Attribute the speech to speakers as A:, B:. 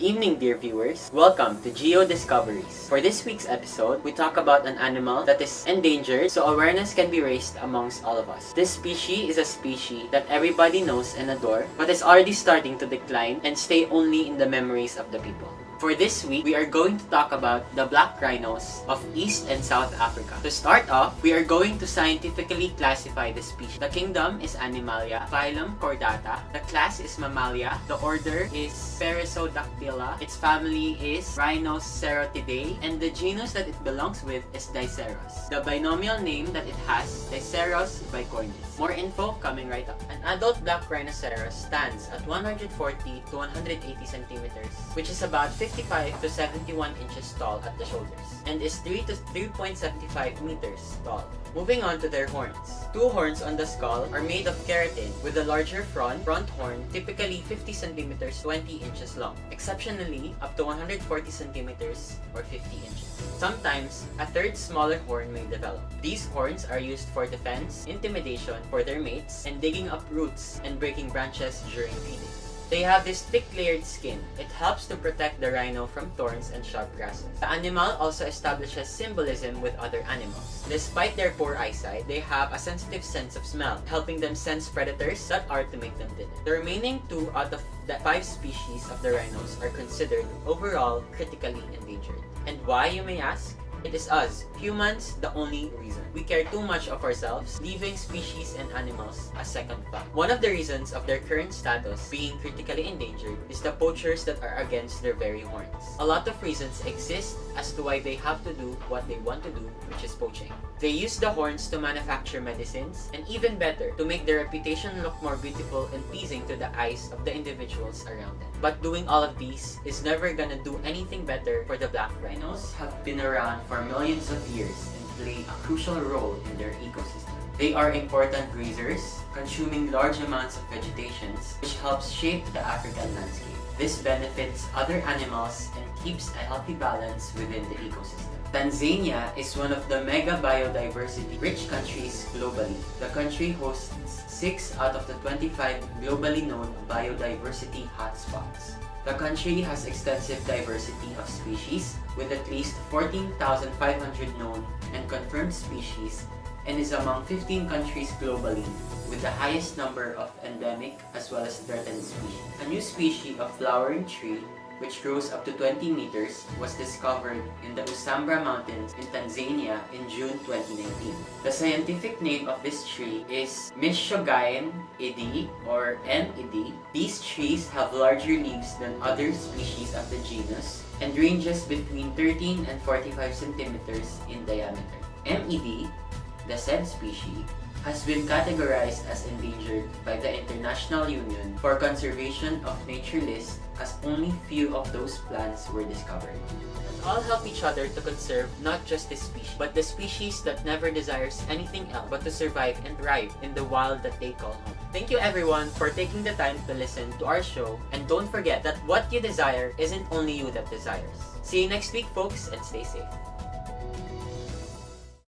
A: Evening, dear viewers. Welcome to Geo Discoveries. For this week's episode, we talk about an animal that is endangered so awareness can be raised amongst all of us. This species is a species that everybody knows and adore, but is already starting to decline and stay only in the memories of the people. For this week, we are going to talk about the black rhinos of East and South Africa. To start off, we are going to scientifically classify the species. The kingdom is Animalia, phylum Chordata, the class is Mammalia, the order is Perissodactyla, its family is Rhinocerotidae, and the genus that it belongs with is Diceros. The binomial name that it has, Diceros bicornis. More info coming right up. An adult black rhinoceros stands at 140 to 180 centimeters, which is about 55 to 71 inches tall at the shoulders, and is 3 to 3.75 meters tall. Moving on to their horns. Two horns on the skull are made of keratin with a larger front horn, typically 50 centimeters 20 inches long, exceptionally up to 140 centimeters or 50 inches. Sometimes, a third smaller horn may develop. These horns are used for defense, intimidation for their mates, and digging up roots and breaking branches during feeding. They have this thick layered skin. It helps to protect the rhino from thorns and sharp grasses. The animal also establishes symbolism with other animals. Despite their poor eyesight, they have a sensitive sense of smell, helping them sense predators that are to make them dinner. The remaining 2 out of the 5 species of the rhinos are considered overall critically endangered. And why, you may ask? It is us, humans, the only reason. We care too much of ourselves, leaving species and animals a second thought. One of the reasons of their current status being critically endangered is the poachers that are against their very horns. A lot of reasons exist as to why they have to do what they want to do, which is poaching. They use the horns to manufacture medicines, and even better, to make their reputation look more beautiful and pleasing to the eyes of the individuals around them. But doing all of these is never gonna do anything better for the black rhinos. Have been around for millions of years and play a crucial role in their ecosystem. They are important grazers, consuming large amounts of vegetation, which helps shape the African landscape. This benefits other animals and keeps a healthy balance within the ecosystem. Tanzania is one of the mega biodiversity-rich countries globally. The country hosts 6 out of the 25 globally known biodiversity hotspots. The country has extensive diversity of species, with at least 14,500 known and confirmed species, and is among 15 countries globally with the highest number of endemic as well as threatened species. A new species of flowering tree, which grows up to 20 meters, was discovered in the Usambra Mountains in Tanzania in June 2019. The scientific name of this tree is Mishogaen edi or MED. These trees have larger leaves than other species of the genus and ranges between 13 and 45 centimeters in diameter. MED, the said species, has been categorized as endangered by the International Union for Conservation of Nature list, as only few of those plants were discovered. Let's all help each other to conserve not just this species, but the species that never desires anything else but to survive and thrive in the wild that they call home. Thank you everyone for taking the time to listen to our show, and don't forget that what you desire isn't only you that desires. See you next week, folks, and stay safe.